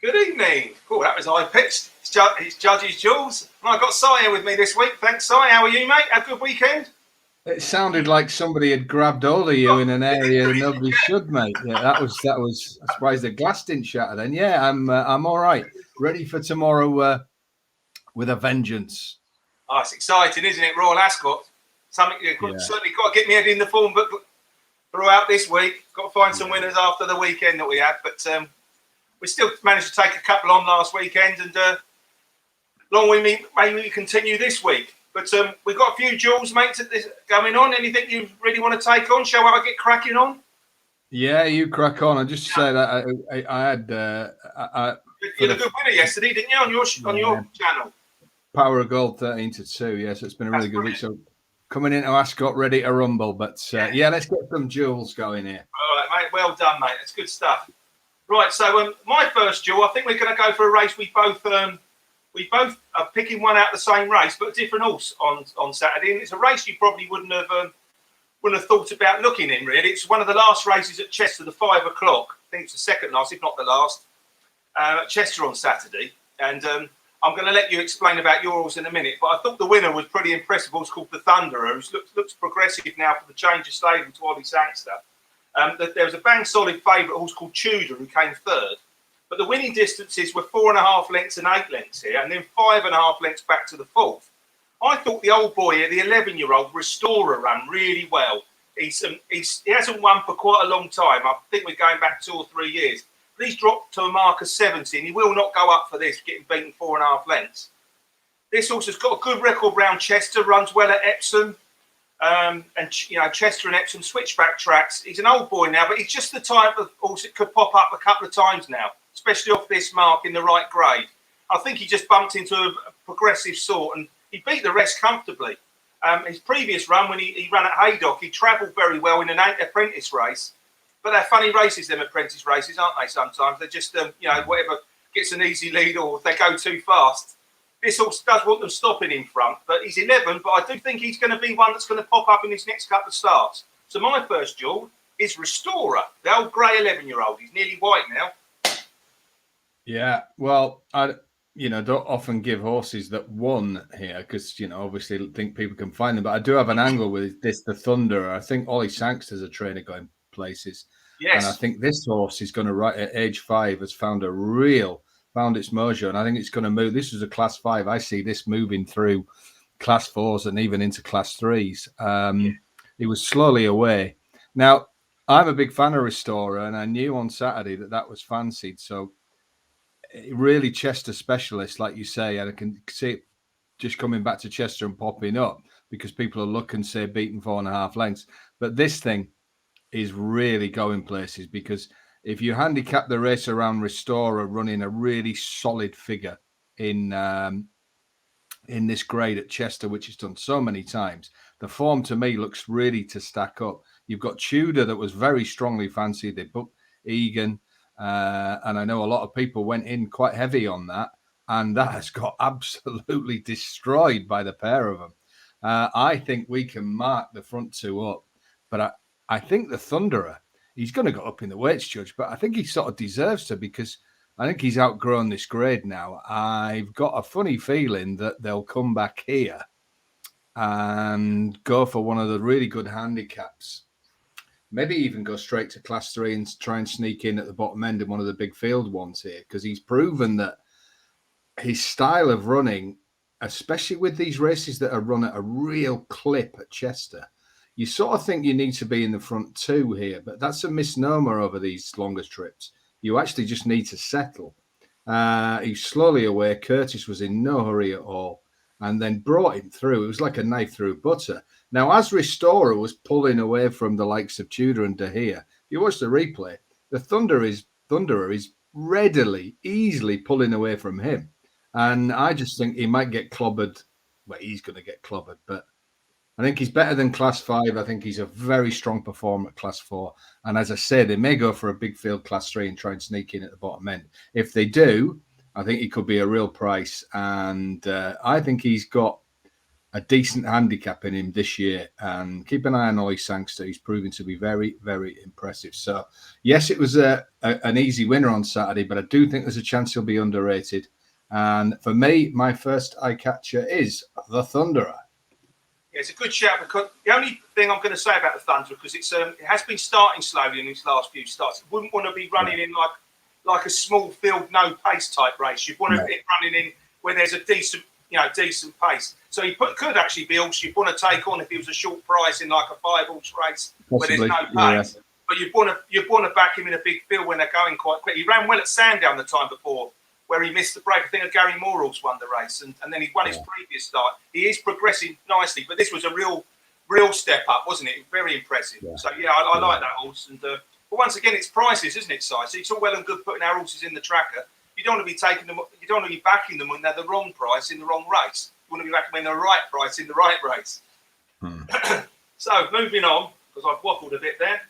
Good evening. Oh, that was high-pitched. It's Judges Jules. And I've got Si here with me this week. Thanks, Si. How are you, mate? Have a good weekend? It sounded like somebody had grabbed hold of you in an area that nobody should, mate. Yeah, that was. I'm surprised the glass didn't shatter. Then, yeah, I'm all right. Ready for tomorrow with a vengeance. Oh, it's exciting, isn't it? Royal Ascot. Something certainly got to get me head in the form book throughout this week. Got to find some winners after the weekend that we had, but we still managed to take a couple on last weekend, and long we maybe continue this week. But we've got a few duels, mate, going on. Anything you really want to take on? Shall I get cracking on? Yeah, you crack on. I just say that I had. You had a good winner yesterday, didn't you? On your channel. Power of Gold 13-2. Yes, it's been a really good week. So coming into Ascot, ready to rumble. But yeah, let's get some duels going here. All right, mate. Well done, mate. That's good stuff. Right, so my first duel, I think we're going to go for a race we both are picking one out of the same race, but a different horse on Saturday. And it's a race you probably wouldn't have thought about looking in, really. It's one of the last races at Chester, the 5 o'clock. I think it's the second last, if not the last, at Chester on Saturday. And I'm going to let you explain about your horse in a minute, but I thought the winner was pretty impressive. It's called the Thunderer, who looks progressive now for the change of stable to Ollie Sangster. There was a bang solid favourite horse called Tudor who came third. But the winning distances were 4.5 lengths and 8 lengths here, and then 5.5 lengths back to the fourth. I thought the old boy here, the 11-year-old Restorer, ran really well. He hasn't won for quite a long time. I think we're going back 2 or 3 years. But he's dropped to a mark of 70, and he will not go up for this, getting beaten 4.5 lengths. This horse has got a good record round Chester, runs well at Epsom. And Chester and Epsom switchback tracks. He's an old boy now, but he's just the type of horse that could pop up a couple of times now, especially off this mark in the right grade. I think he just bumped into a progressive sort, and he beat the rest comfortably. His previous run, when he ran at Haydock, he travelled very well in an apprentice race. But they're funny races, them apprentice races, aren't they? Sometimes they're just whatever gets an easy lead, or if they go too fast. This horse does want them stopping in front, but he's 11. But I do think he's going to be one that's going to pop up in his next couple of starts. So my first duel is Restorer, the old grey 11-year-old. He's nearly white now. Yeah, well, I don't often give horses that won here because obviously think people can find them. But I do have an angle with this, the Thunderer. I think Ollie Sangster's a trainer going places. Yes, and I think this horse is going to right at age 5 has found its mojo, and I think it's going to move. This was a class 5. I see this moving through class 4s and even into class 3s. It was slowly away. Now, I'm a big fan of Restorer, and I knew on Saturday that was fancied. So, really Chester specialist, like you say, and I can see it just coming back to Chester and popping up because people are looking, say, beaten 4.5 lengths. But this thing is really going places because if you handicap the race around Restorer running a really solid figure in this grade at Chester, which he's done so many times, the form to me looks really to stack up. You've got Tudor that was very strongly fancied. They booked Egan, and I know a lot of people went in quite heavy on that, and that has got absolutely destroyed by the pair of them. I think we can mark the front two up, but I think the Thunderer, he's going to go up in the weights, Judge, but I think he sort of deserves to because I think he's outgrown this grade now. I've got a funny feeling that they'll come back here and go for one of the really good handicaps. Maybe even go straight to class 3 and try and sneak in at the bottom end in one of the big field ones here because he's proven that his style of running, especially with these races that are run at a real clip at Chester, you sort of think you need to be in the front 2 here, but that's a misnomer over these longer trips. You actually just need to settle. He's slowly away. Curtis was in no hurry at all and then brought him through. It was like a knife through butter. Now, as Restorer was pulling away from the likes of Tudor and De Gea, if you watch the replay, the Thunderer is readily, easily pulling away from him. And I just think he might get clobbered. Well, he's going to get clobbered, but I think he's better than class 5. I think he's a very strong performer at class 4. And as I said, they may go for a big field class 3 and try and sneak in at the bottom end. If they do, I think he could be a real price. And I think he's got a decent handicap in him this year, and keep an eye on Ollie Sangster. He's proving to be very, very impressive. So, yes, it was an easy winner on Saturday, but I do think there's a chance he'll be underrated. And for me, my first eye catcher is the Thunderer. Yeah, it's a good shout, because the only thing I'm going to say about the Thunder, because it has been starting slowly in these last few starts. It wouldn't want to be running in like a small field, no pace type race. You'd want to be running in where there's a decent pace. So he could actually be also you'd want to take on if he was a short price in like a 5-horse race where there's no pace. Yeah. But you'd want to back him in a big field when they're going quite quick. He ran well at Sandown the time before, where he missed the break. I think Gary Morrell's won the race, and then he won his previous start. He is progressing nicely, but this was a real step up, wasn't it? Very impressive. Yeah. So I like that horse. And but once again, it's prices, isn't it, Si? So it's all well and good putting our horses in the tracker. You don't want to be taking them. You don't want to be backing them when they're the wrong price in the wrong race. You want to be backing them when they're the right price in the right race. So moving on, because I've waffled a bit there.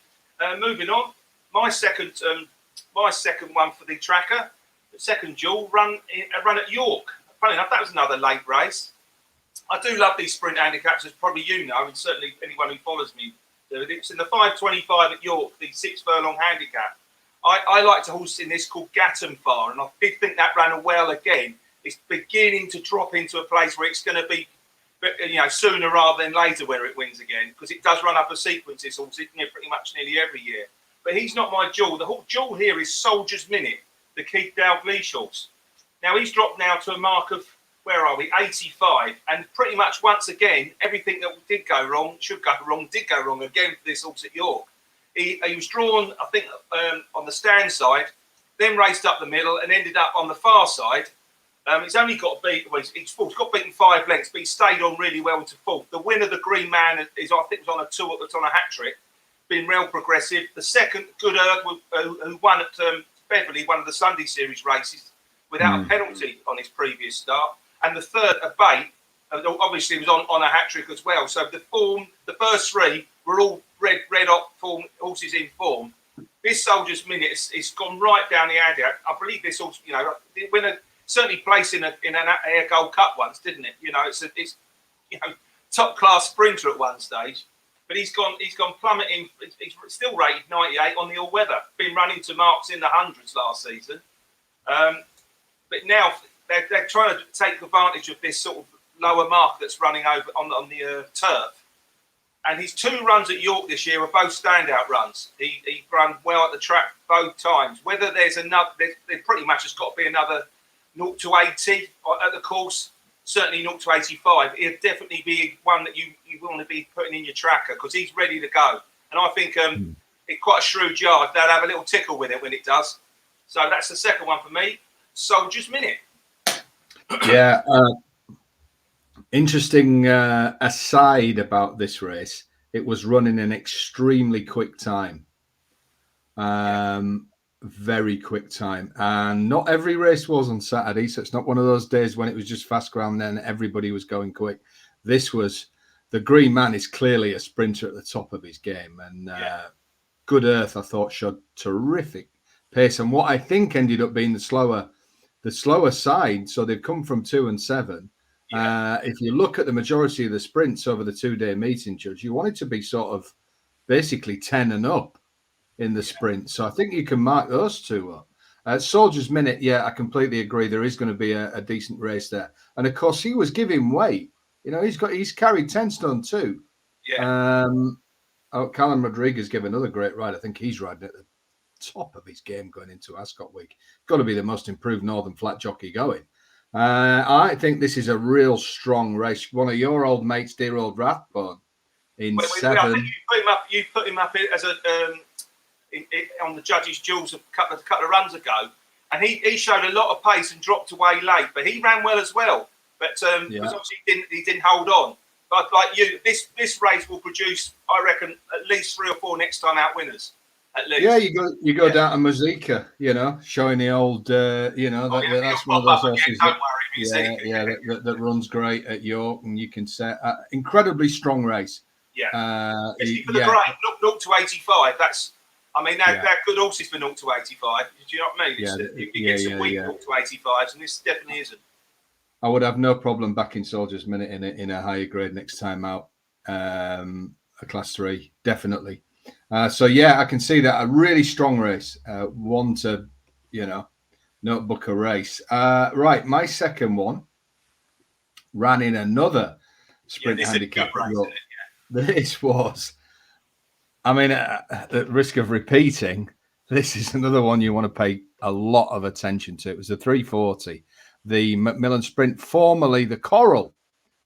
Moving on, my second one for the tracker. The second duel run at York. Funny enough, that was another late race. I do love these sprint handicaps, as probably you know, and certainly anyone who follows me. It's in the 5:25 at York, the 6 furlong handicap. I liked a horse in this called Gatton Far, and I did think that ran well again. It's beginning to drop into a place where it's going to be, sooner rather than later where it wins again, because it does run up a sequence, this horse, pretty much nearly every year. But he's not my jewel. The whole jewel here is Soldier's Minute, the Keith Dalglish horse. Now he's dropped now to a mark of, where are we, 85, and pretty much once again everything that did go wrong did go wrong again for this horse at York. He was drawn, I think, on the stand side, then raced up the middle and ended up on the far side. He's only got beat. Well, he's got beaten 5 lengths, but he stayed on really well to fourth. The winner, the Green Man, is I think was on a hat trick. Been real progressive. The second, Good Earth, who won at Beverley, one of the Sunday Series races, without a penalty on his previous start. And the third, a bait, obviously was on a hat trick as well. So the first 3 were all red hot form horses in form. This Soldier's Minute it's gone right down the handicap. I believe this horse, certainly placed in an Air Gold Cup once, didn't it? It's top class sprinter at one stage. But he's gone plummeting. He's still rated 98 on the all weather. Been running to marks in the hundreds last season. But now they're trying to take advantage of this sort of lower mark that's running over on the turf. And his 2 runs at York this year are both standout runs. He ran well at the track both times. Whether there's another, there pretty much has got to be another 0 to 80 at the course. Certainly 0 to 85. It'll definitely be one that you want to be putting in your tracker, because he's ready to go. And I think it's quite a shrewd yard. They'll have a little tickle with it when it does. So that's the second one for me. Soldier's Minute. Yeah. Interesting aside about this race. It was running an extremely quick time. Very quick time. And not every race was on Saturday. So it's not one of those days when it was just fast ground then everybody was going quick. This was, the Green Man is clearly a sprinter at the top of his game. And Good Earth, I thought, showed terrific pace. And what I think ended up being the slower side. So they've come from 2 and 7. If you look at the majority of the sprints over the 2-day meeting, Judge, you want it to be sort of basically 10 and up in the sprint. So I think you can mark those 2 up. Soldier's Minute, I completely agree. There is going to be a decent race there. And of course, he was giving weight. He's carried 10 stone too. Callum Rodriguez gave another great ride. I think he's riding at the top of his game going into Ascot Week. Got to be the most improved Northern Flat jockey going. I think this is a real strong race. One of your old mates, dear old Rathbone, in 7. I think you put him up as a on the judges' duels a couple of runs ago, and he showed a lot of pace and dropped away late, but he ran well as well. But because obviously he didn't hold on. But like you, this race will produce, I reckon, at least 3 or 4 next time out winners. At least. Yeah, you go down to Mazika, showing the old, that's one of those horses. Don't worry, that runs great at York, and you can set incredibly strong race. Especially for the grade, 0 to 85. They're good horses for 0 to 85. Do you know what I mean? You get some weak 0 to 85s, and this definitely isn't. I would have no problem backing Soldier's Minute in a higher grade next time out. A Class 3, definitely. So yeah, I can see that a really strong race. One to, notebook a race. Right, my second one ran in another sprint handicap. This was, I mean, at the risk of repeating, this is another one you want to pay a lot of attention to. It was the 340, the Macmillan Sprint, formerly the Coral.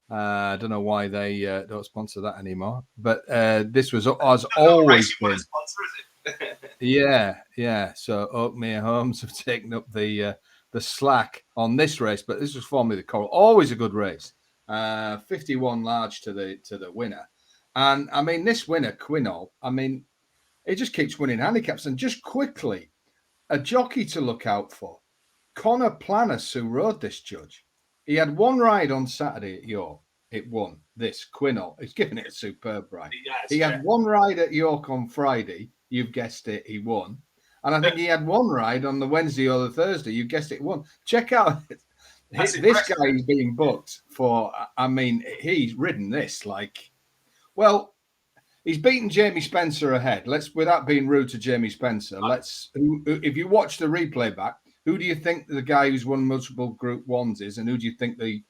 I don't know why they don't sponsor that anymore, but this was as always been. Yeah. So Oakmere Homes have taken up the slack on this race, but this was formerly the Coral. Always a good race. 51 large to the winner, and I mean this winner Quinol. I mean, it just keeps winning handicaps, and just quickly, a jockey to look out for. Connor Planus, who rode this, Judge. He had one ride on Saturday at York. It won. This Quinol. He's given it a superb ride. He had one ride at York on Friday. You've guessed it. He won. And I think he had one ride on the Wednesday or the Thursday. You guessed it. Won. Check out this guy is being booked for. I mean, he's ridden this like, well, he's beaten Jamie Spencer ahead. Without being rude to Jamie Spencer, if you watch the replay back, who do you think the guy who's won multiple Group 1s is, and who do you think the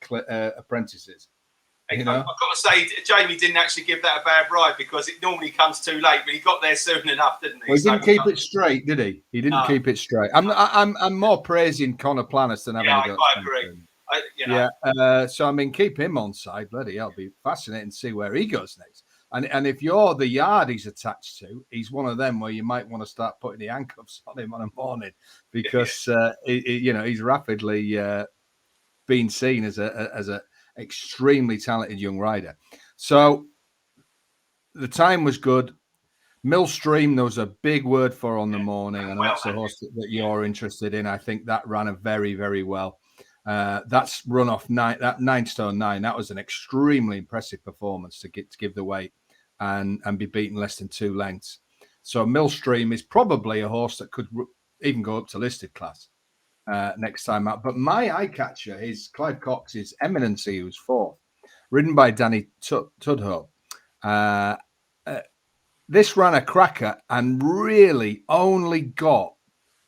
apprentice is? I've got to say, Jamie didn't actually give that a bad ride because it normally comes too late, but he got there soon enough, didn't he? Well, he didn't keep it straight, did he? He didn't keep it straight. I'm more praising Connor Planus than having a go. I agree. So I mean, keep him on side, bloody hell. It'll be fascinating to see where he goes next. And if you're the yard he's attached to, he's one of them where you might want to start putting the handcuffs on him on a morning because he's rapidly being seen as a extremely talented young rider. So the time was good. Millstream, there was a big word for on the morning, and that's a horse that you're interested in. I think that ran a very, very well. That's run off 9 stone 9. That was an extremely impressive performance to give the weight and be beaten less than 2 lengths. So Millstream is probably a horse that could even go up to listed class next time out. But my eye catcher is Clive Cox's Eminency, who's 4th, ridden by Danny Tudhope. This ran a cracker and really only got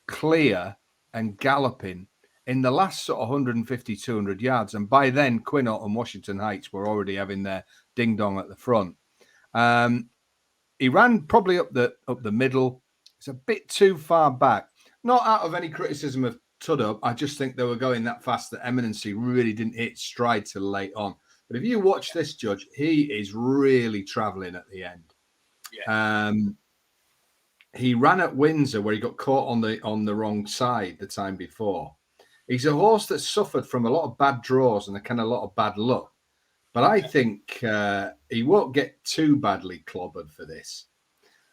clear and galloping in the last sort of 150, 200 yards. And by then, Quinault and Washington Heights were already having their ding-dong at the front. He ran probably up the middle. It's a bit too far back. Not out of any criticism of Tudhope. I just think they were going that fast that Eminency really didn't hit stride till late on. But if you watch this, Judge, he is really travelling at the end. Yeah. He ran at Windsor where he got caught on the wrong side the time before. He's a horse that suffered from a lot of bad draws and a lot of bad luck. But I think he won't get too badly clobbered for this.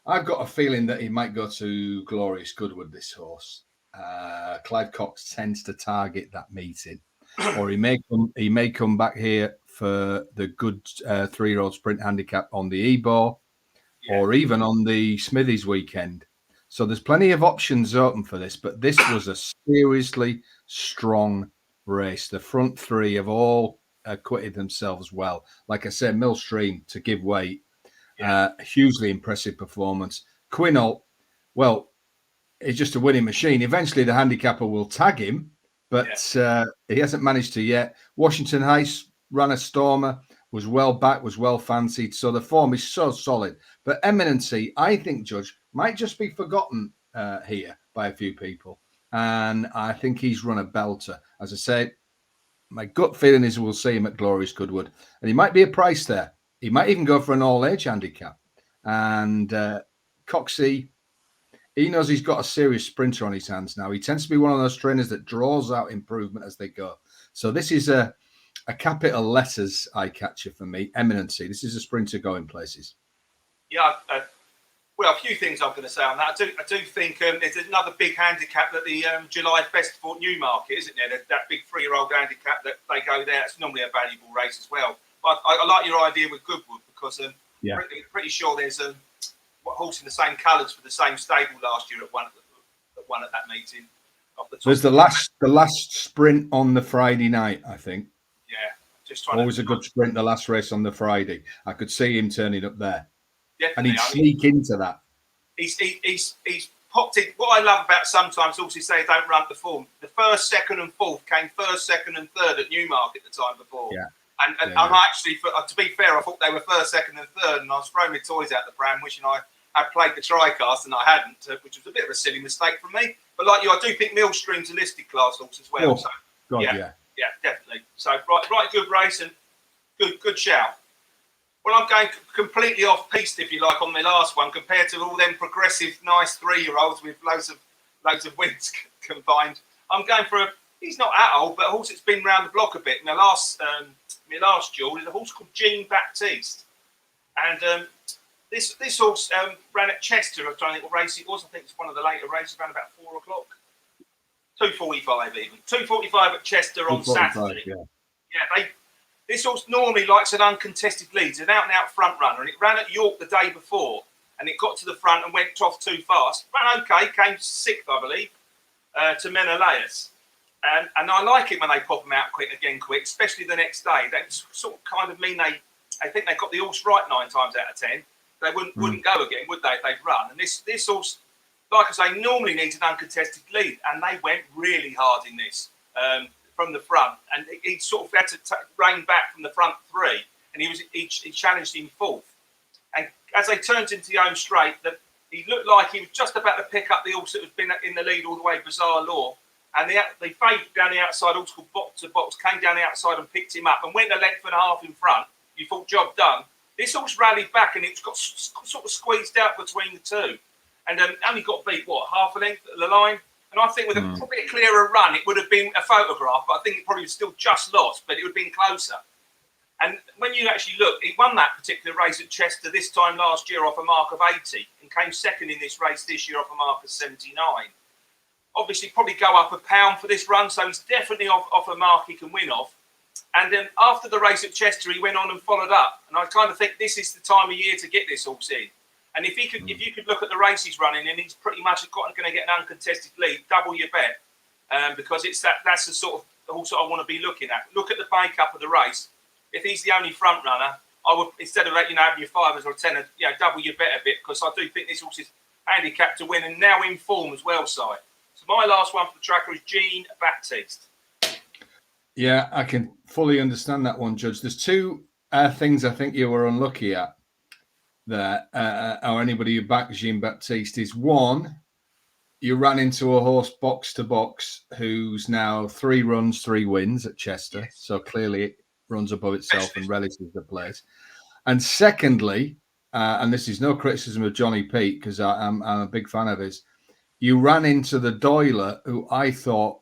I've got a feeling that he might go to Glorious Goodwood, this horse. Clive Cox tends to target that meeting. Or he may come back here for the good 3-year-old sprint handicap on the Ebor, or even on the Smithies weekend. So there's plenty of options open for this, but this was a seriously strong race. The front 3 have all acquitted themselves well. Like I said, Millstream to give weight, hugely impressive performance. Quinault, well, is just a winning machine. Eventually the handicapper will tag him, but he hasn't managed to yet. Washington Heights ran a stormer, was well back, was well fancied. So the form is so solid. But Eminency, I think, Judge, might just be forgotten here by a few people. And I think he's run a belter. As I say, my gut feeling is we'll see him at Glorious Goodwood. And he might be a price there. He might even go for an all-age handicap. And Coxey, he knows he's got a serious sprinter on his hands now. He tends to be one of those trainers that draws out improvement as they go. So this is a capital letters eye catcher for me. Eminency. This is a sprinter going places. Yeah, well, a few things I'm going to say on that. I do think there's another big handicap at the July Festival at Newmarket, isn't there? That big 3-year-old handicap that they go there. It's normally a valuable race as well. But I like your idea with Goodwood because pretty sure there's a horse in the same colours for the same stable last year at one at that meeting. There's the last sprint on the Friday night, I think. Just trying Always to, a good sprint. The last race on the Friday, I could see him turning up there, and definitely. he'd sneak into that. He's popped in. What I love about sometimes horses say don't run the form. The first, second, and fourth came first, second, and third at Newmarket the time before. Yeah. And I'm actually, to be fair, I thought they were first, second, and third, and I was throwing my toys out the pram, wishing I had played the TriCast, and I hadn't, which was a bit of a silly mistake from me. But like you, I do think Millstream's a listed class horse as well. Oh, so God, yeah, definitely. So right, good race and good shout. Well, I'm going completely off piste, if you like, on my last one compared to all them progressive, nice 3-year-olds with loads of wins combined. I'm going for he's not that old, but a horse that's been round the block a bit. My last duel is a horse called Jean Baptiste, and this horse ran at Chester. I'm trying to think what race it was. I think it's one of the later races, around about 4 o'clock. 2:45 even. 2:45 at Chester on Saturday. Yeah, this horse normally likes an uncontested lead. It's an out-and-out front runner, and it ran at York the day before, and it got to the front and went off too fast. Ran okay, came 6th, I believe, to Menelaus. And I like it when they pop them out quick, especially the next day. They sort of kind of mean they think they got the horse right 9 times out of 10. They wouldn't go again, would they, if they'd run? And this horse, like I say, normally needs an uncontested lead, and they went really hard in this. From the front, and he sort of had to rein back from the front 3, and he challenged him 4th. And as they turned into the home straight, he looked like he was just about to pick up the horse that had been in the lead all the way, Bizarre Law, and they faded down the outside, horse called Box to Box, came down the outside and picked him up and went a length and a half in front. You thought, job done. This horse rallied back, and it's got sort of squeezed out between the two, and only got beat, half a length at the line. And I think with probably a clearer run, it would have been a photograph, but I think it probably was still just lost, but it would have been closer. And when you actually look, he won that particular race at Chester this time last year off a mark of 80 and came second in this race this year off a mark of 79. Obviously, probably go up £1 for this run, so he's definitely off a mark he can win off. And then after the race at Chester, he went on and followed up. And I kind of think this is the time of year to get this horse in. And if you could look at the race he's running, and he's pretty much going to get an uncontested lead, double your bet, because that's the sort of horse I want to be looking at. Look at the makeup of the race. If he's the only front runner, I would, instead of having your 5s or 10s, double your bet a bit, because I do think this horse is handicapped to win and now in form as well, Si. So my last one for the tracker is Jean Baptiste. Yeah, I can fully understand that one, Judge. There's 2 things I think you were unlucky at there, or anybody who backed Jean Baptiste, is 1, you ran into a horse box to box who's now 3 runs, 3 wins at Chester. Yes. So clearly it runs above itself and relishes the place. And secondly, and this is no criticism of Johnny Pete, because I'm a big fan of his, you ran into the Doyler, who I thought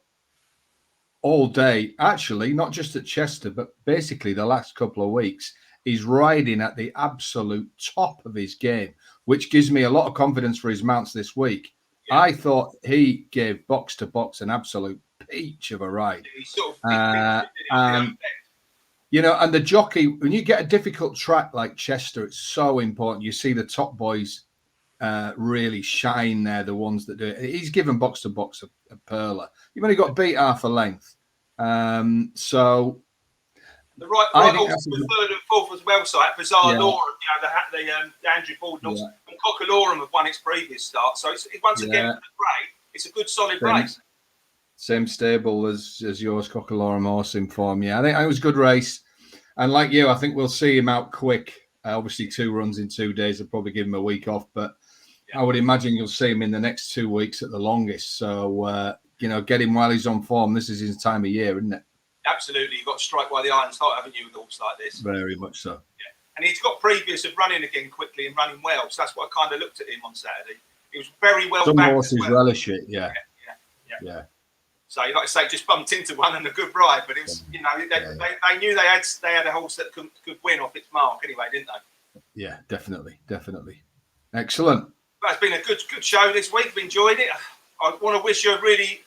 all day, actually, not just at Chester, but basically the last couple of weeks, he's riding at the absolute top of his game, which gives me a lot of confidence for his mounts this week. Yeah. I thought he gave box to box an absolute peach of a ride. And the jockey, when you get a difficult track like Chester, it's so important. You see the top boys really shine there, the ones that do it. He's given box to box a perler. You've only got to beat half a length. So the right horse for 3rd and 4th as well, site Bizarre Law, the Andrew Ford and Cockalorum have won its previous start. So it's once again for the grade, it's a good solid race. Same stable as yours, Cockalorum horse in form. Yeah, I think it was a good race. And like you, I think we'll see him out quick. Obviously 2 runs in 2 days will probably give him a week off, but I would imagine you'll see him in the next 2 weeks at the longest. So, get him while he's on form. This is his time of year, isn't it? Absolutely. You've got to strike while the iron's hot, haven't you, with a horse like this? Very much so. Yeah. And he's got previous of running again quickly and running well. So that's what I kind of looked at him on Saturday. He was very well Some backed. horses relish it, yeah. So, like I say, just bumped into one and a good ride. But it was, they knew they had a horse that could win off its mark anyway, didn't they? Yeah, definitely. Excellent. Well, it's been a good show this week. We've enjoyed it. I want to wish everybody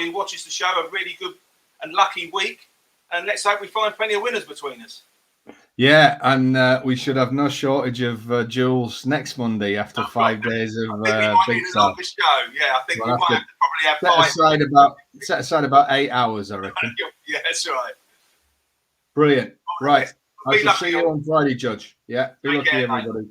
who watches the show a really good and lucky week. And let's hope we find plenty of winners between us. Yeah, and we should have no shortage of duels next Monday after 5 days of big show. Yeah, I think we might have to probably have 5. Set aside about 8 hours, I reckon. Yeah, that's right. Brilliant. Right. I Be shall lucky, see you on Friday, Judge. Yeah. Be Take lucky, care, mate. everybody.